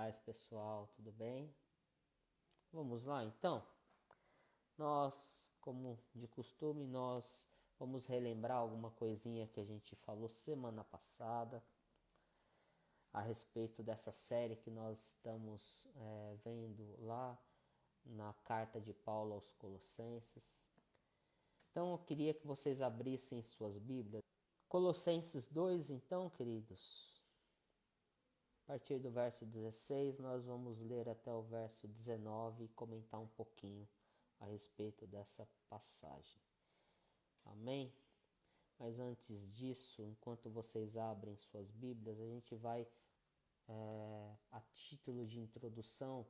paz, pessoal, tudo bem? Vamos lá, então. Como de costume, nós vamos relembrar alguma coisinha que a gente falou semana passada a respeito dessa série que nós estamos vendo lá na carta de Paulo aos Colossenses. Então, eu queria que vocês abrissem suas Bíblias. Colossenses 2, então, queridos. A partir do verso 16, nós vamos ler até o verso 19 e comentar um pouquinho a respeito dessa passagem. Amém? Mas antes disso, enquanto vocês abrem suas Bíblias, a gente vai, a título de introdução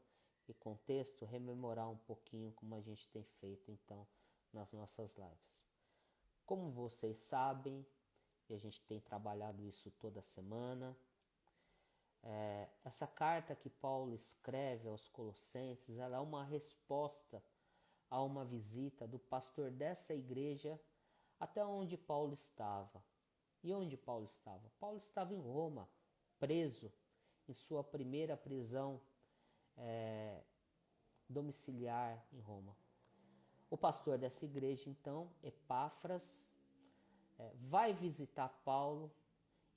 e contexto, rememorar um pouquinho como a gente tem feito, então, nas nossas lives. Como vocês sabem, e a gente tem trabalhado isso toda semana, essa carta que Paulo escreve aos Colossenses, ela é uma resposta a uma visita do pastor dessa igreja até onde Paulo estava. E onde Paulo estava? Paulo estava em Roma, preso, em sua primeira prisão domiciliar em Roma. O pastor dessa igreja, então, Epáfras, vai visitar Paulo.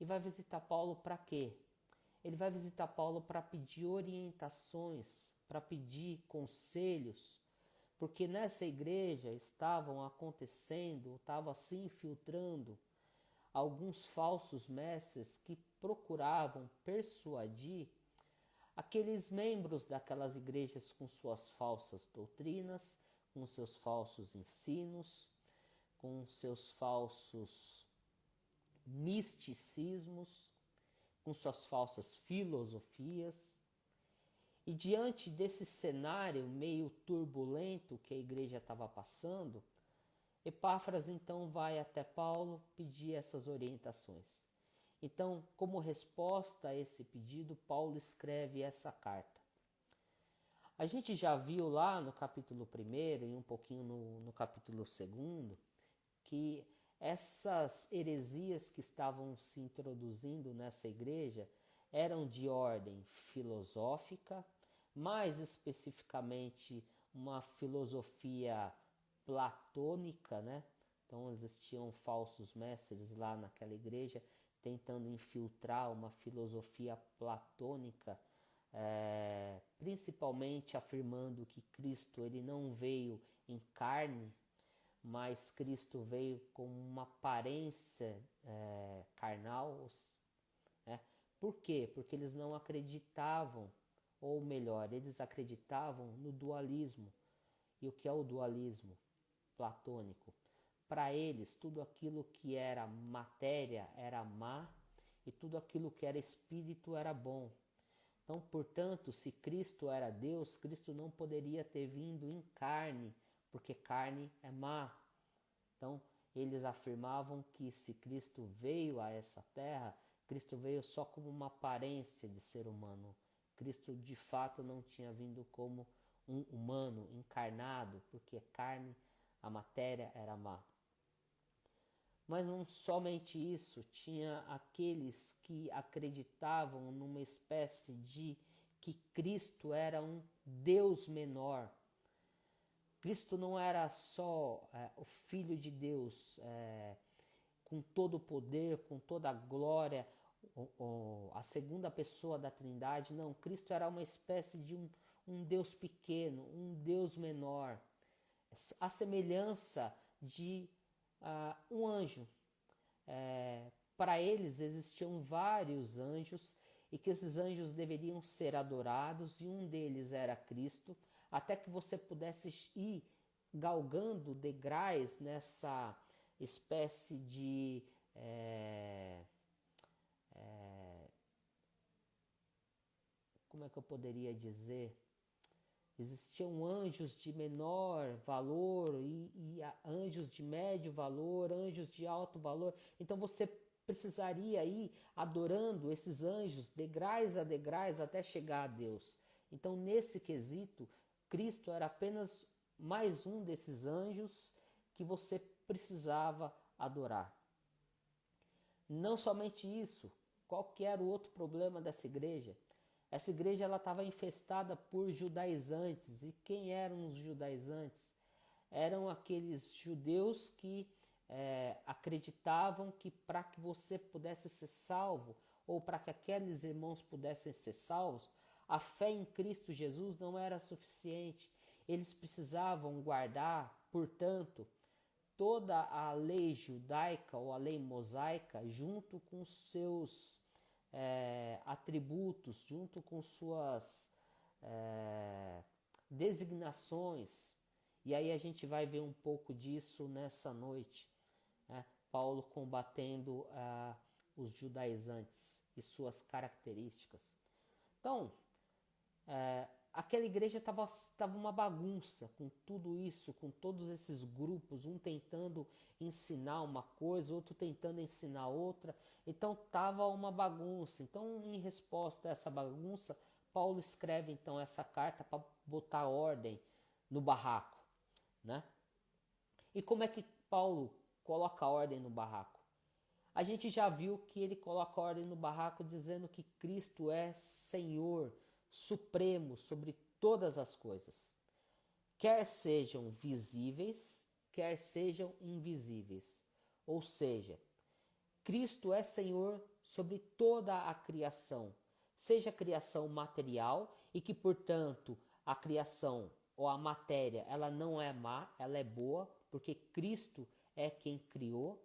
E vai visitar Paulo para quê? Ele vai visitar Paulo para pedir orientações, para pedir conselhos, porque nessa igreja estavam se infiltrando alguns falsos mestres que procuravam persuadir aqueles membros daquelas igrejas com suas falsas doutrinas, com seus falsos ensinos, com seus falsos misticismos, com suas falsas filosofias. E diante desse cenário meio turbulento que a igreja estava passando, Epáfras então vai até Paulo pedir essas orientações. Então, como resposta a esse pedido, Paulo escreve essa carta. A gente já viu lá no capítulo 1 e um pouquinho no capítulo 2 que essas heresias que estavam se introduzindo nessa igreja eram de ordem filosófica, mais especificamente uma filosofia platônica, né? Então existiam falsos mestres lá naquela igreja tentando infiltrar uma filosofia platônica, principalmente afirmando que Cristo ele não veio em carne, mas Cristo veio com uma aparência carnal. Né? Por quê? Porque eles não acreditavam, ou melhor, eles acreditavam no dualismo. E o que é o dualismo platônico? Para eles, tudo aquilo que era matéria era má e tudo aquilo que era espírito era bom. Então, portanto, se Cristo era Deus, Cristo não poderia ter vindo em carne, porque carne é má. Então, eles afirmavam que se Cristo veio a essa terra, Cristo veio só como uma aparência de ser humano. Cristo, de fato, não tinha vindo como um humano encarnado, porque carne, a matéria era má. Mas não somente isso, tinha aqueles que acreditavam numa espécie de que Cristo era um Deus menor. Cristo não era só o Filho de Deus, com todo o poder, com toda a glória, a segunda pessoa da Trindade. Não, Cristo era uma espécie de um Deus pequeno, um Deus menor, a semelhança de um anjo. Para eles existiam vários anjos e que esses anjos deveriam ser adorados, e um deles era Cristo, até que você pudesse ir galgando degraus nessa espécie de como é que eu poderia dizer? Existiam anjos de menor valor e anjos de médio valor, anjos de alto valor. Então você precisaria ir adorando esses anjos, degraus a degraus, até chegar a Deus. Então, nesse quesito, Cristo era apenas mais um desses anjos que você precisava adorar. Não somente isso, qual que era o outro problema dessa igreja? Essa igreja ela estava infestada por judaizantes. E quem eram os judaizantes? Eram aqueles judeus que acreditavam que para que você pudesse ser salvo, ou para que aqueles irmãos pudessem ser salvos, a fé em Cristo Jesus não era suficiente. Eles precisavam guardar, portanto, toda a lei judaica ou a lei mosaica junto com seus atributos, junto com suas designações. E aí a gente vai ver um pouco disso nessa noite, né? Paulo combatendo os judaizantes e suas características. Então, aquela igreja estava uma bagunça com tudo isso, com todos esses grupos, um tentando ensinar uma coisa, outro tentando ensinar outra. Então estava uma bagunça. Então, em resposta a essa bagunça, Paulo escreve então essa carta para botar ordem no barraco, né? E como é que Paulo coloca ordem no barraco? A gente já viu que ele coloca ordem no barraco dizendo que Cristo é Senhor supremo sobre todas as coisas, quer sejam visíveis, quer sejam invisíveis. Ou seja, Cristo é Senhor sobre toda a criação, seja a criação material e que, portanto, a criação ou a matéria, ela não é má, ela é boa, porque Cristo é quem criou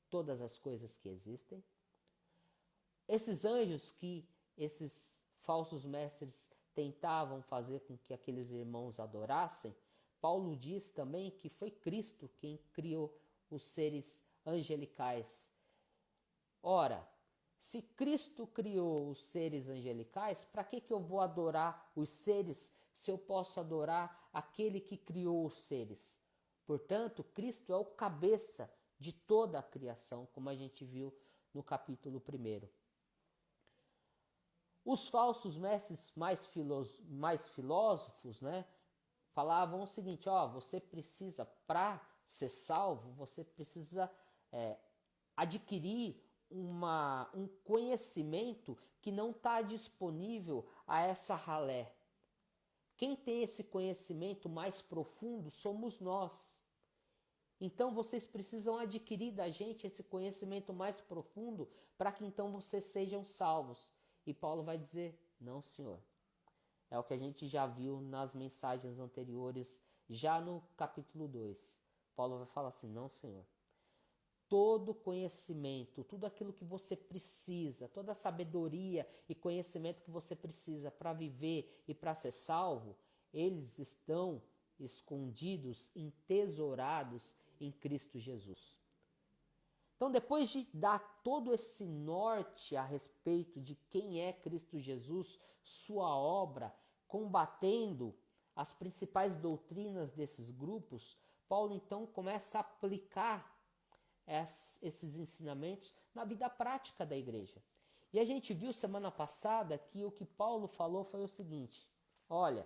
todas as coisas que existem. Esses anjos que esses falsos mestres tentavam fazer com que aqueles irmãos adorassem, Paulo diz também que foi Cristo quem criou os seres angelicais. Ora, se Cristo criou os seres angelicais, para que eu vou adorar os seres se eu posso adorar aquele que criou os seres? Portanto, Cristo é o cabeça de toda a criação, como a gente viu no capítulo 1. Os falsos mestres mais filósofos, né, falavam o seguinte: você precisa, para ser salvo, você precisa adquirir um conhecimento que não está disponível a essa ralé. Quem tem esse conhecimento mais profundo somos nós. Então vocês precisam adquirir da gente esse conhecimento mais profundo para que então vocês sejam salvos. E Paulo vai dizer: não, senhor. É o que a gente já viu nas mensagens anteriores, já no capítulo 2. Paulo vai falar assim: não, senhor. Todo conhecimento, tudo aquilo que você precisa, toda a sabedoria e conhecimento que você precisa para viver e para ser salvo, eles estão escondidos, entesourados em Cristo Jesus. Então, depois de dar todo esse norte a respeito de quem é Cristo Jesus, sua obra, combatendo as principais doutrinas desses grupos, Paulo então começa a aplicar esses ensinamentos na vida prática da igreja. E a gente viu semana passada que o que Paulo falou foi o seguinte: olha,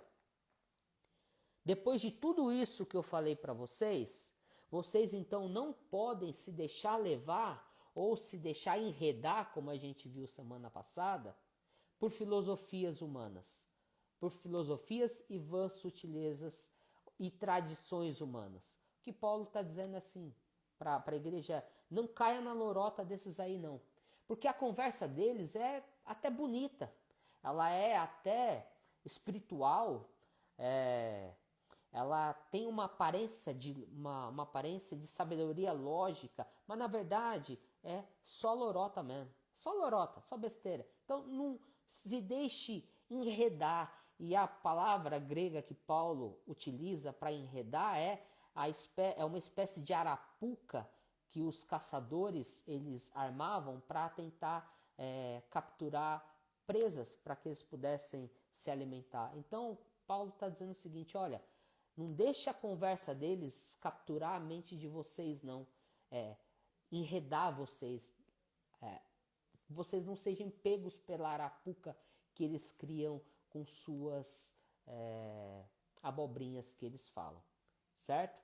depois de tudo isso que eu falei para vocês, vocês então não podem se deixar levar ou se deixar enredar, como a gente viu semana passada, por filosofias humanas, por filosofias e vãs sutilezas e tradições humanas. O que Paulo está dizendo assim para a igreja: não caia na lorota desses aí não. Porque a conversa deles é até bonita, ela é até espiritual, ela tem uma aparência de sabedoria lógica, mas na verdade é só lorota mesmo. Só lorota, só besteira. Então não se deixe enredar. E a palavra grega que Paulo utiliza para enredar é uma espécie de arapuca que os caçadores eles armavam para tentar capturar presas para que eles pudessem se alimentar. Então Paulo está dizendo o seguinte: olha, não deixe a conversa deles capturar a mente de vocês, não. Enredar vocês. Vocês não sejam pegos pela arapuca que eles criam com suas abobrinhas que eles falam. Certo?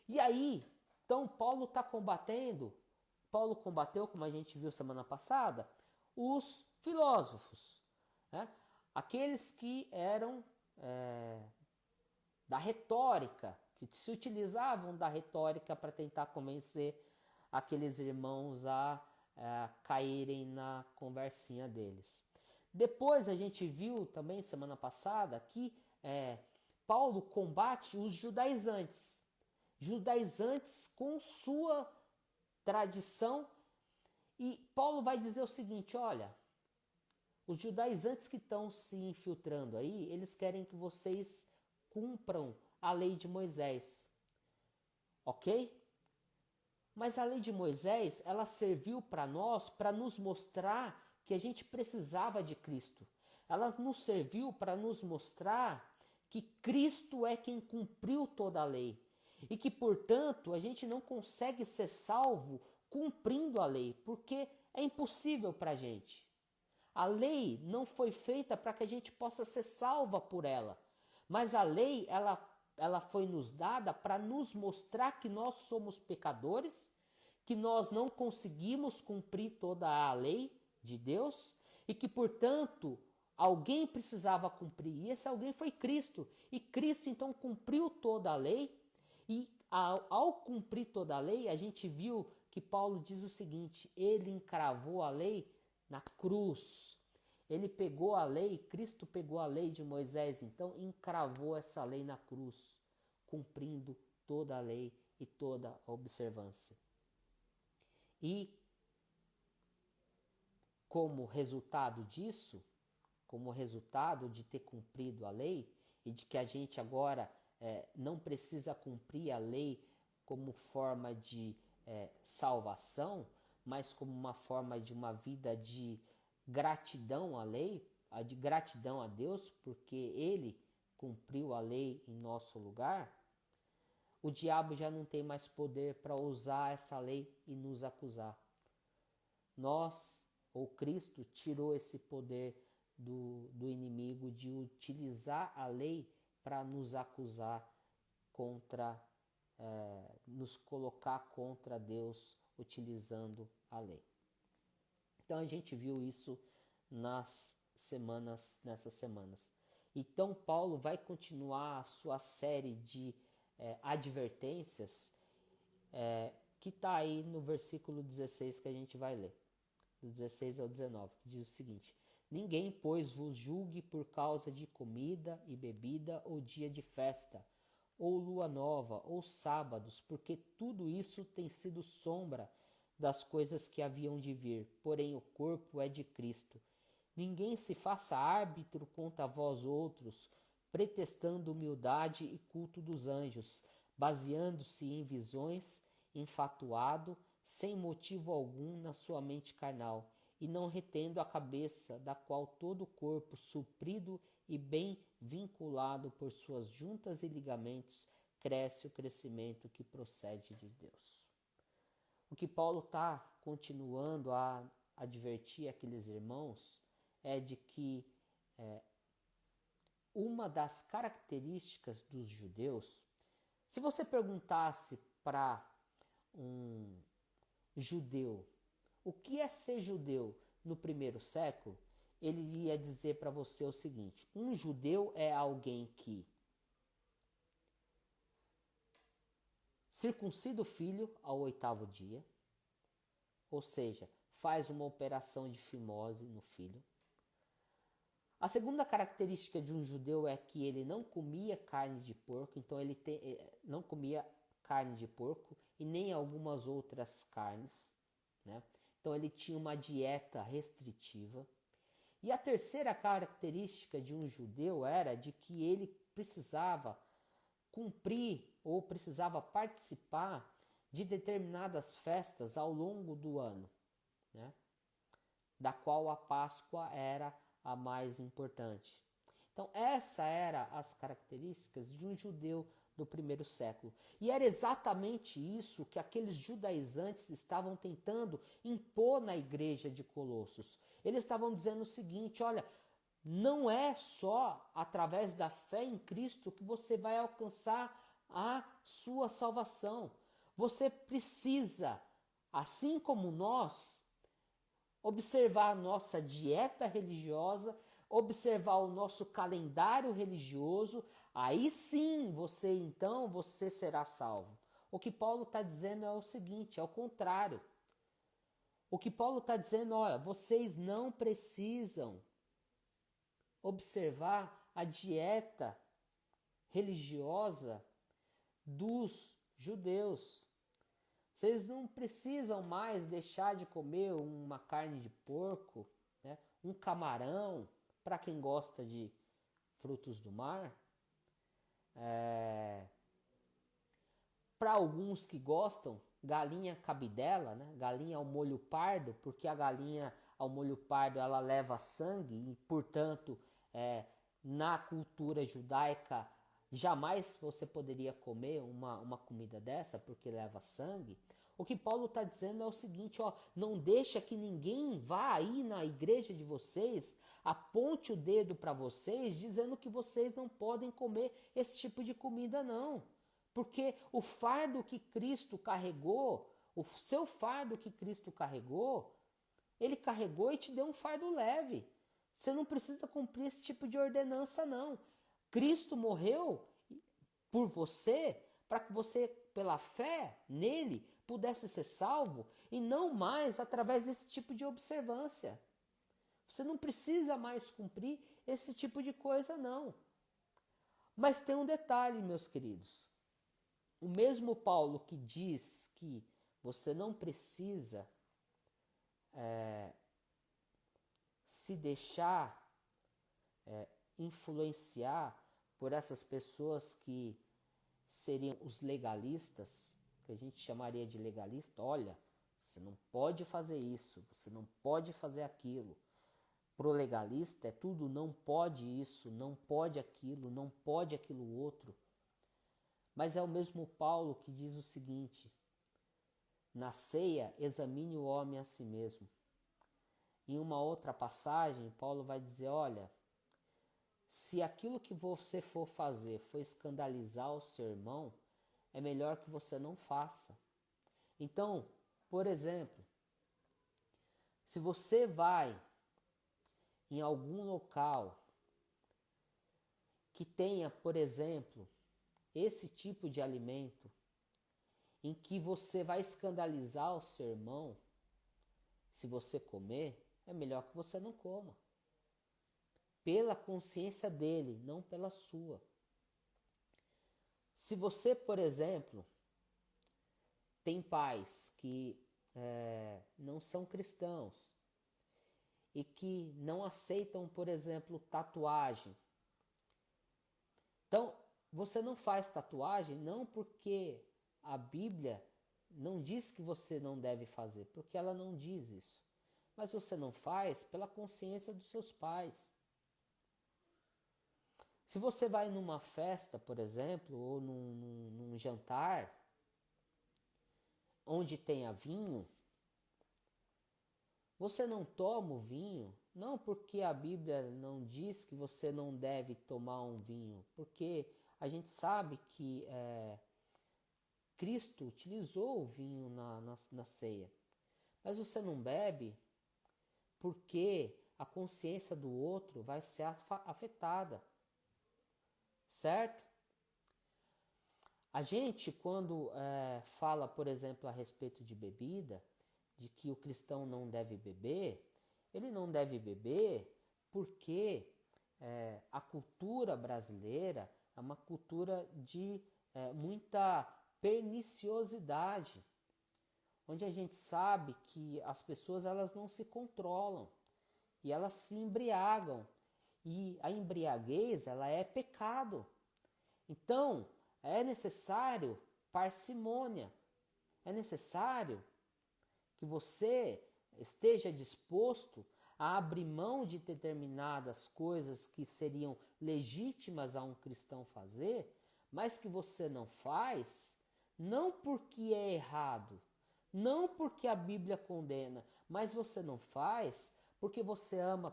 E aí, então Paulo combateu, como a gente viu semana passada, os filósofos, né? aqueles que eram da retórica, que se utilizavam da retórica para tentar convencer aqueles irmãos a caírem na conversinha deles. Depois a gente viu também semana passada que Paulo combate os judaizantes com sua tradição, e Paulo vai dizer o seguinte: olha, os judaizantes que estão se infiltrando aí, eles querem que vocês cumpram a lei de Moisés, ok? Mas a lei de Moisés, ela serviu para nós, para nos mostrar que a gente precisava de Cristo. Ela nos serviu para nos mostrar que Cristo é quem cumpriu toda a lei. E que, portanto, a gente não consegue ser salvo cumprindo a lei, porque é impossível para a gente. A lei não foi feita para que a gente possa ser salva por ela. Mas a lei, ela foi nos dada para nos mostrar que nós somos pecadores, que nós não conseguimos cumprir toda a lei de Deus e que, portanto, alguém precisava cumprir. E esse alguém foi Cristo. E Cristo, então, cumpriu toda a lei. E ao cumprir toda a lei, a gente viu que Paulo diz o seguinte: ele encravou a lei na cruz. Ele pegou a lei, Cristo pegou a lei de Moisés, então encravou essa lei na cruz, cumprindo toda a lei e toda a observância. E como resultado disso, como resultado de ter cumprido a lei e de que a gente agora não precisa cumprir a lei como forma de salvação, mas como uma forma de uma vida de gratidão à lei, de gratidão a Deus, porque Ele cumpriu a lei em nosso lugar, o diabo já não tem mais poder para usar essa lei e nos acusar. Nós, ou Cristo, tirou esse poder do inimigo de utilizar a lei para nos acusar nos colocar contra Deus utilizando a lei. Então a gente viu isso nessas semanas. Então Paulo vai continuar a sua série de advertências que está aí no versículo 16 que a gente vai ler, do 16 ao 19, que diz o seguinte: ninguém, pois, vos julgue por causa de comida e bebida, ou dia de festa, ou lua nova, ou sábados, porque tudo isso tem sido sombra das coisas que haviam de vir, porém o corpo é de Cristo. Ninguém se faça árbitro contra vós outros, pretextando humildade e culto dos anjos, baseando-se em visões, enfatuado, sem motivo algum na sua mente carnal, e não retendo a cabeça, da qual todo o corpo, suprido e bem vinculado por suas juntas e ligamentos, cresce o crescimento que procede de Deus. O que Paulo está continuando a advertir aqueles irmãos é de que uma das características dos judeus, se você perguntasse para um judeu o que é ser judeu no primeiro século, ele ia dizer para você o seguinte: um judeu é alguém que circuncida o filho ao 8º dia, ou seja, faz uma operação de fimose no filho. A segunda característica de um judeu é que ele não comia carne de porco, então ele não comia carne de porco e nem algumas outras carnes, né? Então ele tinha uma dieta restritiva. E a terceira característica de um judeu era de que ele precisava cumprir ou precisava participar de determinadas festas ao longo do ano, né? Da qual a Páscoa era a mais importante. Então essas eram as características de um judeu do primeiro século. E era exatamente isso que aqueles judaizantes estavam tentando impor na igreja de Colossos. Eles estavam dizendo o seguinte: olha, não é só através da fé em Cristo que você vai alcançar a sua salvação. Você precisa, assim como nós, observar a nossa dieta religiosa, observar o nosso calendário religioso, aí sim você será salvo. O que Paulo está dizendo é o seguinte, é o contrário. O que Paulo está dizendo, olha, vocês não precisam observar a dieta religiosa dos judeus. Vocês não precisam mais deixar de comer uma carne de porco, né? Um camarão, para quem gosta de frutos do mar. Para alguns que gostam, galinha cabidela, né? Galinha ao molho pardo, porque a galinha ao molho pardo ela leva sangue e, portanto, na cultura judaica, jamais você poderia comer uma comida dessa porque leva sangue. O que Paulo está dizendo é o seguinte, ó, não deixa que ninguém vá aí na igreja de vocês, aponte o dedo para vocês, dizendo que vocês não podem comer esse tipo de comida, não. Porque o fardo que Cristo carregou, o seu fardo que Cristo carregou, ele carregou e te deu um fardo leve. Você não precisa cumprir esse tipo de ordenança, não. Cristo morreu por você, para que você, pela fé nele, pudesse ser salvo, e não mais através desse tipo de observância. Você não precisa mais cumprir esse tipo de coisa, não. Mas tem um detalhe, meus queridos. O mesmo Paulo que diz que você não precisa se deixar influenciar por essas pessoas que seriam os legalistas, que a gente chamaria de legalista. Olha, você não pode fazer isso, você não pode fazer aquilo. Pro legalista é tudo não pode isso, não pode aquilo, não pode aquilo outro. Mas é o mesmo Paulo que diz o seguinte: na ceia, examine o homem a si mesmo. Em uma outra passagem, Paulo vai dizer, olha, se aquilo que você for fazer for escandalizar o seu irmão, é melhor que você não faça. Então, por exemplo, se você vai em algum local que tenha, por exemplo, esse tipo de alimento, em que você vai escandalizar o seu irmão, se você comer, é melhor que você não coma. Pela consciência dele, não pela sua. Se você, por exemplo, tem pais que não são cristãos e que não aceitam, por exemplo, tatuagem. Então, você não faz tatuagem não porque a Bíblia não diz que você não deve fazer, porque ela não diz isso. Mas você não faz pela consciência dos seus pais. Se você vai numa festa, por exemplo, ou num jantar, onde tenha vinho, você não toma o vinho, não porque a Bíblia não diz que você não deve tomar um vinho, porque a gente sabe que Cristo utilizou o vinho na ceia. Mas você não bebe porque a consciência do outro vai ser afetada. Certo? A gente, quando fala, por exemplo, a respeito de bebida, de que o cristão não deve beber, ele não deve beber porque a cultura brasileira é uma cultura de muita perniciosidade, onde a gente sabe que as pessoas elas não se controlam e elas se embriagam. E a embriaguez, ela é pecado. Então, é necessário parcimônia. É necessário que você esteja disposto a abrir mão de determinadas coisas que seriam legítimas a um cristão fazer, mas que você não faz, não porque é errado, não porque a Bíblia condena, mas você não faz porque você ama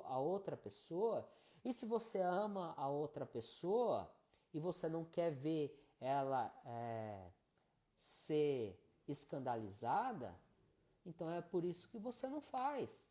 a outra pessoa, e se você ama a outra pessoa e você não quer ver ela ser escandalizada, então é por isso que você não faz.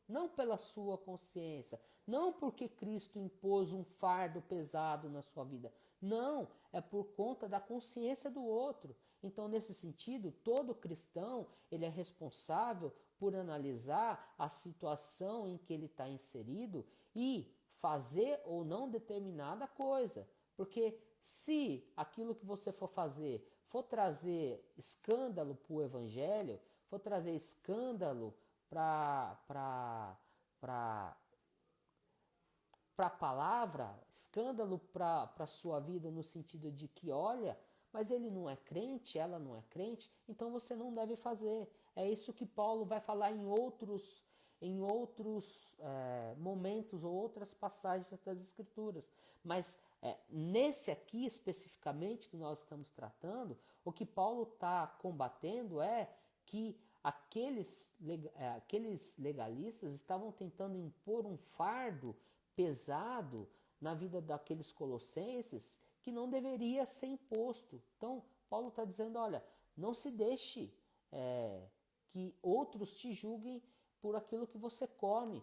não pela sua consciência, não porque Cristo impôs um fardo pesado na sua vida. Não, é por conta da consciência do outro. Então, nesse sentido, todo cristão ele é responsável por analisar a situação em que ele está inserido e fazer ou não determinada coisa. Porque se aquilo que você for fazer for trazer escândalo para o evangelho, for trazer escândalo para a palavra, escândalo para a sua vida no sentido de que, olha, mas ele não é crente, ela não é crente, então você não deve fazer. É isso que Paulo vai falar em outros momentos ou outras passagens das Escrituras. Mas nesse aqui especificamente que nós estamos tratando, o que Paulo está combatendo é que aqueles legalistas estavam tentando impor um fardo pesado na vida daqueles colossenses que não deveria ser imposto. Então, Paulo está dizendo, olha, não se deixe que outros te julguem por aquilo que você come.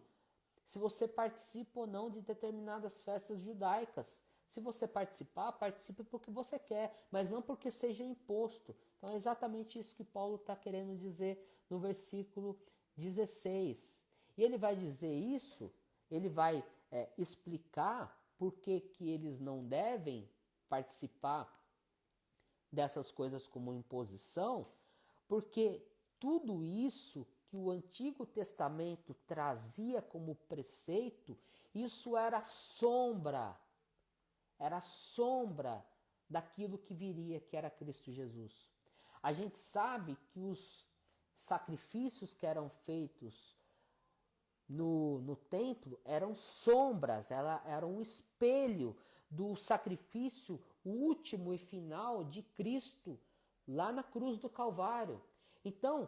Se você participa ou não de determinadas festas judaicas. Se você participar, participe porque você quer, mas não porque seja imposto. Então é exatamente isso que Paulo está querendo dizer no versículo 16. E ele vai dizer isso, ele vai explicar por que eles não devem participar dessas coisas como imposição, porque tudo isso que o Antigo Testamento trazia como preceito, isso era sombra daquilo que viria, que era Cristo Jesus. A gente sabe que os sacrifícios que eram feitos no templo eram sombras, eram um espelho do sacrifício último e final de Cristo lá na cruz do Calvário. Então,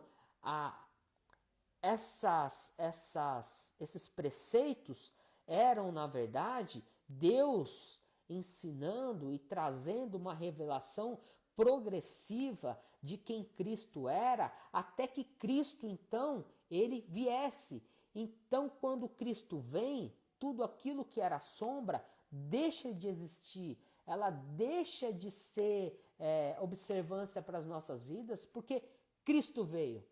esses preceitos eram, na verdade, Deus ensinando e trazendo uma revelação progressiva de quem Cristo era, até que Cristo, então, ele viesse. Então, quando Cristo vem, tudo aquilo que era sombra deixa de existir, ela deixa de ser observância para as nossas vidas, porque Cristo veio.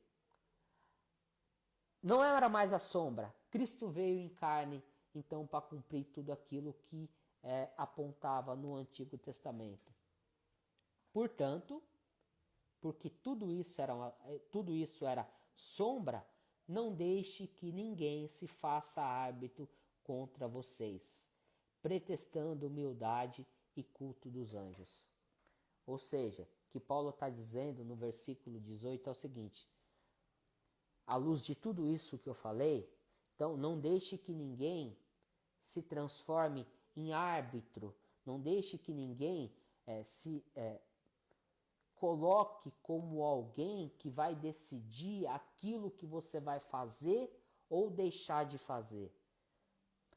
Não era mais a sombra, Cristo veio em carne, então, para cumprir tudo aquilo que apontava no Antigo Testamento. Portanto, porque tudo isso era sombra, não deixe que ninguém se faça árbitro contra vocês, pretextando humildade e culto dos anjos. Ou seja, o que Paulo está dizendo no versículo 18 é o seguinte: à luz de tudo isso que eu falei, então não deixe que ninguém se transforme em árbitro, não deixe que ninguém se coloque como alguém que vai decidir aquilo que você vai fazer ou deixar de fazer.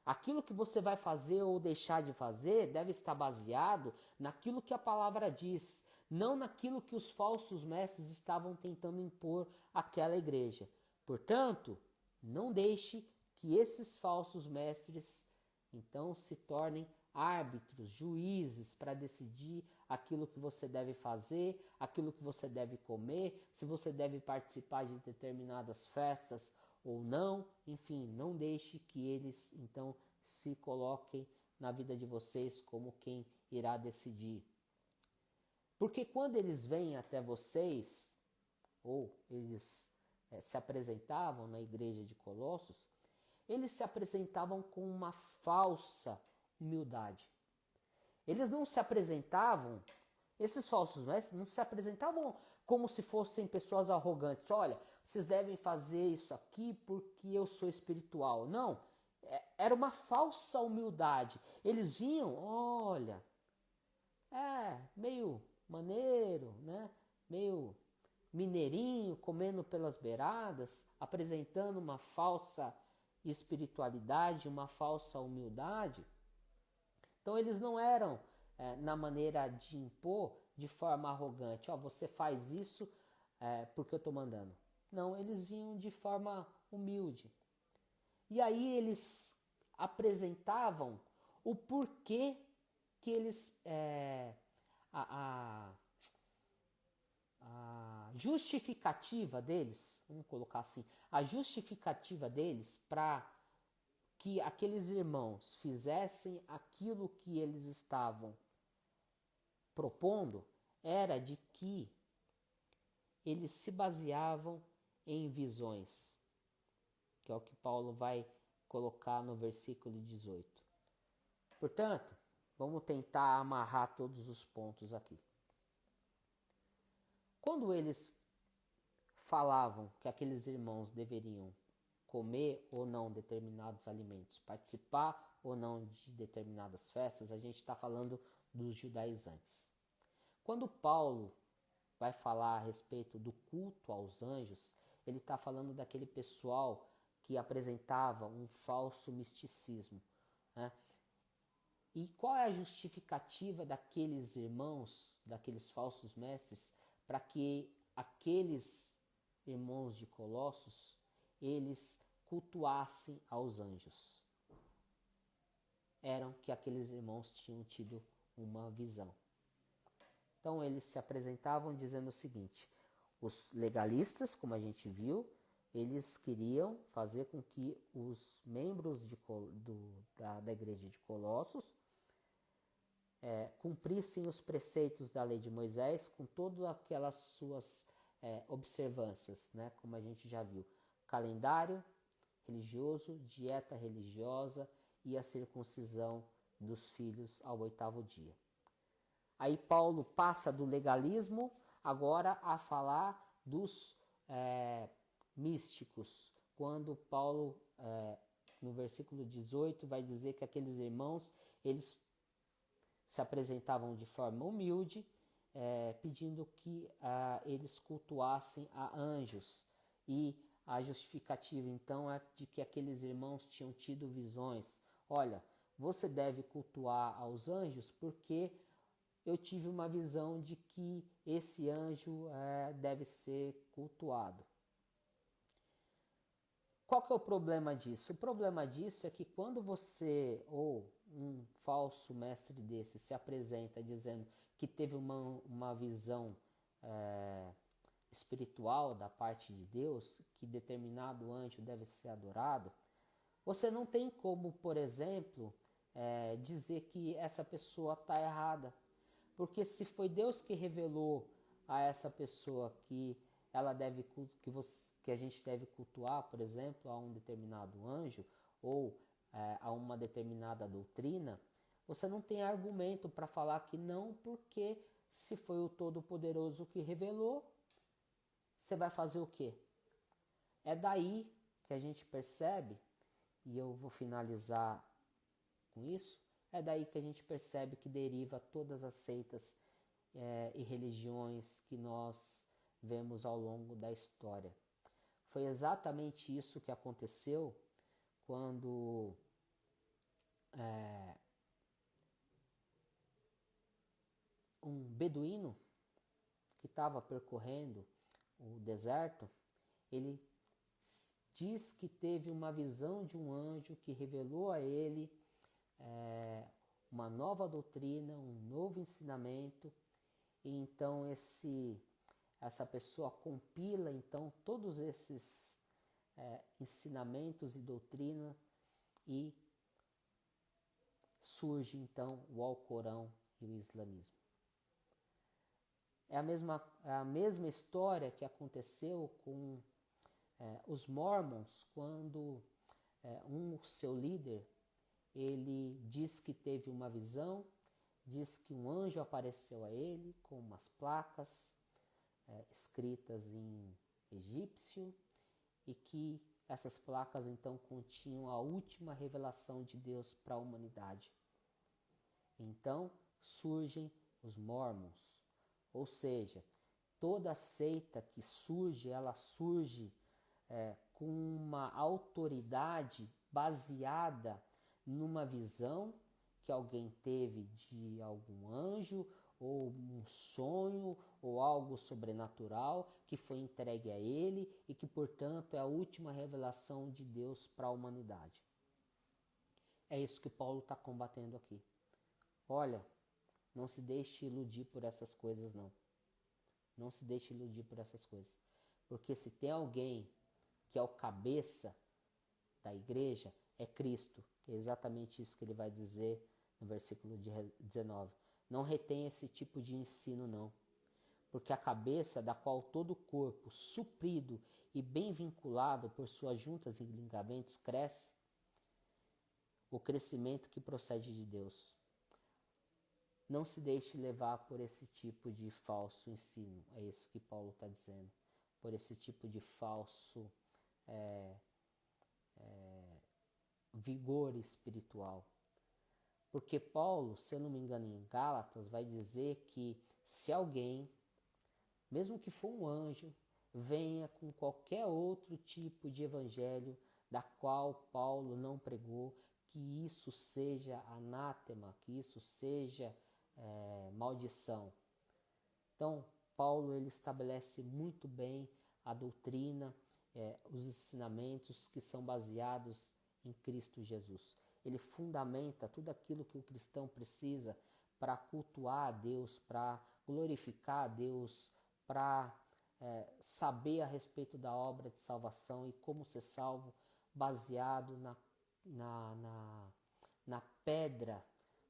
Aquilo que você vai fazer ou deixar de fazer deve estar baseado naquilo que a palavra diz, não naquilo que os falsos mestres estavam tentando impor àquela igreja. Portanto, não deixe que esses falsos mestres então se tornem árbitros, juízes para decidir aquilo que você deve fazer, aquilo que você deve comer, se você deve participar de determinadas festas ou não. Enfim, não deixe que eles então se coloquem na vida de vocês como quem irá decidir. Porque quando eles vêm até vocês, ou eles se apresentavam na igreja de Colossos, eles se apresentavam com uma falsa humildade. Eles não se apresentavam, esses falsos mestres não se apresentavam como se fossem pessoas arrogantes. Olha, vocês devem fazer isso aqui porque eu sou espiritual. Não, era uma falsa humildade. Eles vinham, olha, meio maneiro, né? Meio mineirinho, comendo pelas beiradas, apresentando uma falsa espiritualidade, uma falsa humildade. Então eles não eram na maneira de impor de forma arrogante, você faz isso porque eu estou mandando. Não, eles vinham de forma humilde. E aí eles apresentavam o porquê que eles... a justificativa deles, vamos colocar assim, a justificativa deles para que aqueles irmãos fizessem aquilo que eles estavam propondo era de que eles se baseavam em visões, que é o que Paulo vai colocar no versículo 18. Portanto, vamos tentar amarrar todos os pontos aqui. Quando eles falavam que aqueles irmãos deveriam comer ou não determinados alimentos, participar ou não de determinadas festas, a gente está falando dos judaizantes. Quando Paulo vai falar a respeito do culto aos anjos, ele está falando daquele pessoal que apresentava um falso misticismo, né? E qual é a justificativa daqueles irmãos, daqueles falsos mestres, para que aqueles irmãos de Colossos, eles cultuassem aos anjos? Eram que aqueles irmãos tinham tido uma visão. Então eles se apresentavam dizendo o seguinte: os legalistas, como a gente viu, eles queriam fazer com que os membros da igreja de Colossos cumprissem os preceitos da lei de Moisés com todas aquelas suas observâncias, né? Como a gente já viu, calendário religioso, dieta religiosa e a circuncisão dos filhos ao 8º dia. Aí Paulo passa do legalismo agora a falar dos místicos, quando Paulo, no versículo 18, vai dizer que aqueles irmãos, eles se apresentavam de forma humilde, pedindo que eles cultuassem a anjos. E a justificativa, então, é de que aqueles irmãos tinham tido visões. Olha, você deve cultuar aos anjos porque eu tive uma visão de que esse anjo deve ser cultuado. Qual que é o problema disso? O problema disso é que quando você ou um falso mestre desse se apresenta dizendo que teve uma visão espiritual da parte de Deus, que determinado anjo deve ser adorado, você não tem como, por exemplo, dizer que essa pessoa está errada. Porque se foi Deus que revelou a essa pessoa que ela deve que a gente deve cultuar, por exemplo, a um determinado anjo ou a uma determinada doutrina, você não tem argumento para falar que não, porque se foi o Todo-Poderoso que revelou, você vai fazer o quê? É daí que a gente percebe, e eu vou finalizar com isso, é daí que a gente percebe que deriva todas as seitas e religiões que nós vemos ao longo da história. Foi exatamente isso que aconteceu quando um beduíno que estava percorrendo o deserto, ele diz que teve uma visão de um anjo que revelou a ele uma nova doutrina, um novo ensinamento, e então essa pessoa compila então todos esses ensinamentos e doutrina e surge então o Alcorão e o islamismo. É a mesma história que aconteceu com os Mormons, quando seu líder, ele diz que teve uma visão, diz que um anjo apareceu a ele com umas placas escritas em egípcio e que essas placas então continham a última revelação de Deus para a humanidade. Então surgem os Mormons, ou seja, toda seita que surge, ela surge com uma autoridade baseada numa visão que alguém teve de algum anjo ou um sonho, ou algo sobrenatural que foi entregue a ele e que, portanto, é a última revelação de Deus para a humanidade. É isso que Paulo está combatendo aqui. Olha, não se deixe iludir por essas coisas, não. Não se deixe iludir por essas coisas. Porque se tem alguém que é o cabeça da igreja, é Cristo. É exatamente isso que ele vai dizer no versículo 19. Não retém esse tipo de ensino, não. Porque a cabeça, da qual todo o corpo, suprido e bem vinculado por suas juntas e ligamentos, cresce, o crescimento que procede de Deus. Não se deixe levar por esse tipo de falso ensino. É isso que Paulo está dizendo. Por esse tipo de falso vigor espiritual. Porque Paulo, se eu não me engano em Gálatas, vai dizer que se alguém, mesmo que for um anjo, venha com qualquer outro tipo de evangelho da qual Paulo não pregou, que isso seja anátema, que isso seja maldição. Então, Paulo ele estabelece muito bem a doutrina, os ensinamentos que são baseados em Cristo Jesus. Ele fundamenta tudo aquilo que o cristão precisa para cultuar a Deus, para glorificar a Deus, para saber a respeito da obra de salvação e como ser salvo, baseado na pedra,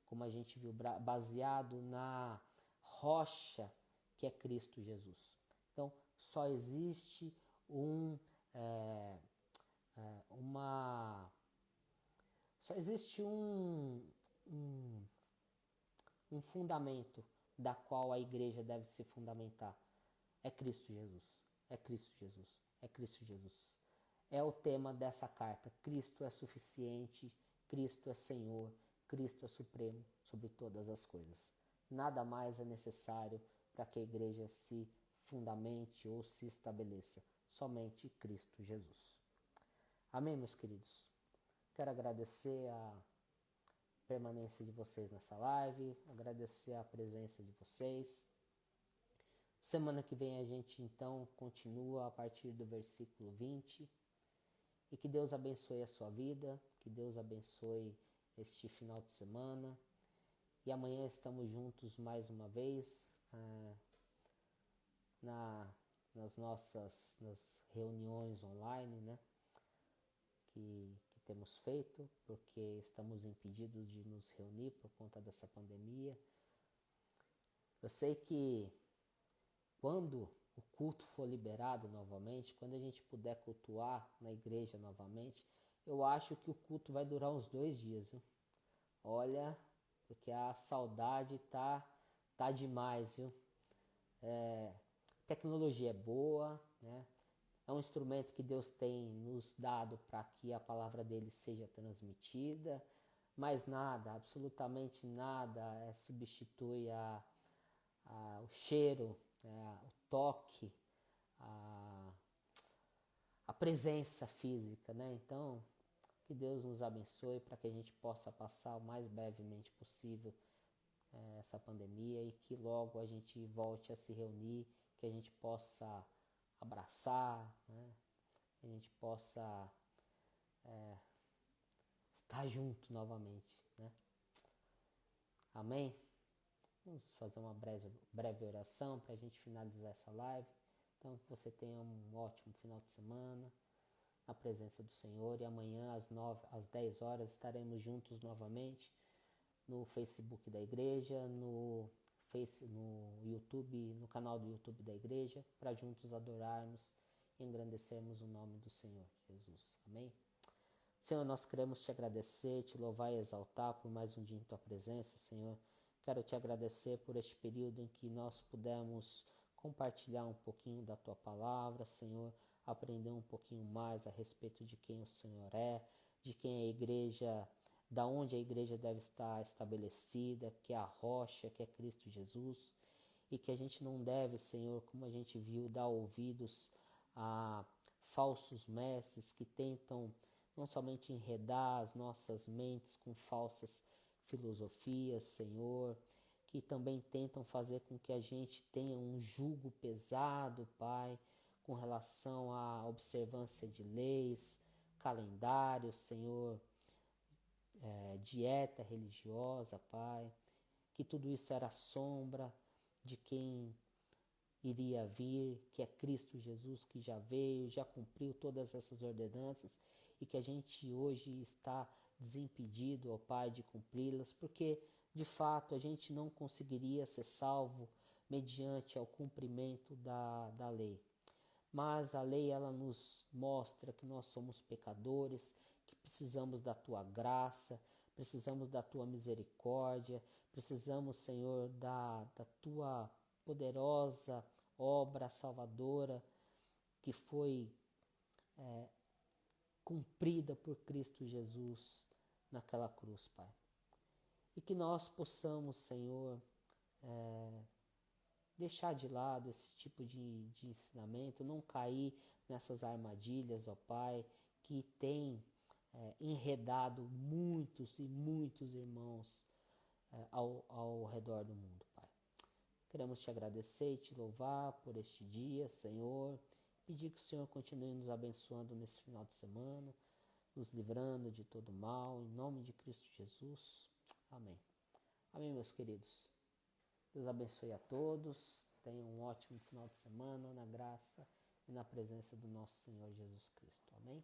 como a gente viu, baseado na rocha que é Cristo Jesus. Então, só existe um fundamento da qual a igreja deve se fundamentar. É Cristo Jesus. É Cristo Jesus. É Cristo Jesus. É o tema dessa carta. Cristo é suficiente, Cristo é Senhor, Cristo é supremo sobre todas as coisas. Nada mais é necessário para que a igreja se fundamente ou se estabeleça. Somente Cristo Jesus. Amém, meus queridos? Quero agradecer a permanência de vocês nessa live, agradecer a presença de vocês. Semana que vem a gente então continua a partir do versículo 20. E que Deus abençoe a sua vida, que Deus abençoe este final de semana. E amanhã estamos juntos mais uma vez nas reuniões online, né? Que temos feito, porque estamos impedidos de nos reunir por conta dessa pandemia. Eu sei que quando o culto for liberado novamente, quando a gente puder cultuar na igreja novamente, eu acho que o culto vai durar uns 2 dias, viu? Olha, porque a saudade tá demais, viu? Tecnologia é boa, né? É um instrumento que Deus tem nos dado para que a palavra dele seja transmitida, mas nada, absolutamente nada substitui o cheiro, o toque, a presença física, né? Então, que Deus nos abençoe para que a gente possa passar o mais brevemente possível essa pandemia e que logo a gente volte a se reunir, que a gente possa abraçar, né? Que a gente possa estar junto novamente, né? Amém? Vamos fazer uma breve oração para a gente finalizar essa live. Então, que você tenha um ótimo final de semana na presença do Senhor. E amanhã às 10 horas estaremos juntos novamente no Facebook da igreja, no YouTube, no canal do YouTube da igreja, para juntos adorarmos e engrandecermos o nome do Senhor Jesus. Amém? Senhor, nós queremos te agradecer, te louvar e exaltar por mais um dia em tua presença, Senhor. Quero te agradecer por este período em que nós pudemos compartilhar um pouquinho da tua palavra, Senhor, aprender um pouquinho mais a respeito de quem o Senhor é, de quem a igreja, da onde a igreja deve estar estabelecida, que é a rocha, que é Cristo Jesus, e que a gente não deve, Senhor, como a gente viu, dar ouvidos a falsos mestres que tentam não somente enredar as nossas mentes com falsas filosofias, Senhor, que também tentam fazer com que a gente tenha um jugo pesado, Pai, com relação à observância de leis, calendário, Senhor, dieta religiosa, Pai, que tudo isso era sombra de quem iria vir, que é Cristo Jesus, que já veio, já cumpriu todas essas ordenanças e que a gente hoje está desimpedido, ó Pai, de cumpri-las, porque de fato a gente não conseguiria ser salvo mediante ao cumprimento da lei. Mas a lei, ela nos mostra que nós somos pecadores, que precisamos da Tua graça, precisamos da Tua misericórdia, precisamos, Senhor, da Tua poderosa obra salvadora que foi cumprida por Cristo Jesus naquela cruz, Pai. E que nós possamos, Senhor, deixar de lado esse tipo de ensinamento, não cair nessas armadilhas, ó Pai, que tem enredado muitos e muitos irmãos ao redor do mundo, Pai. Queremos te agradecer e te louvar por este dia, Senhor. Pedir que o Senhor continue nos abençoando nesse final de semana, nos livrando de todo mal, em nome de Cristo Jesus. Amém. Amém, meus queridos. Deus abençoe a todos. Tenham um ótimo final de semana na graça e na presença do nosso Senhor Jesus Cristo. Amém.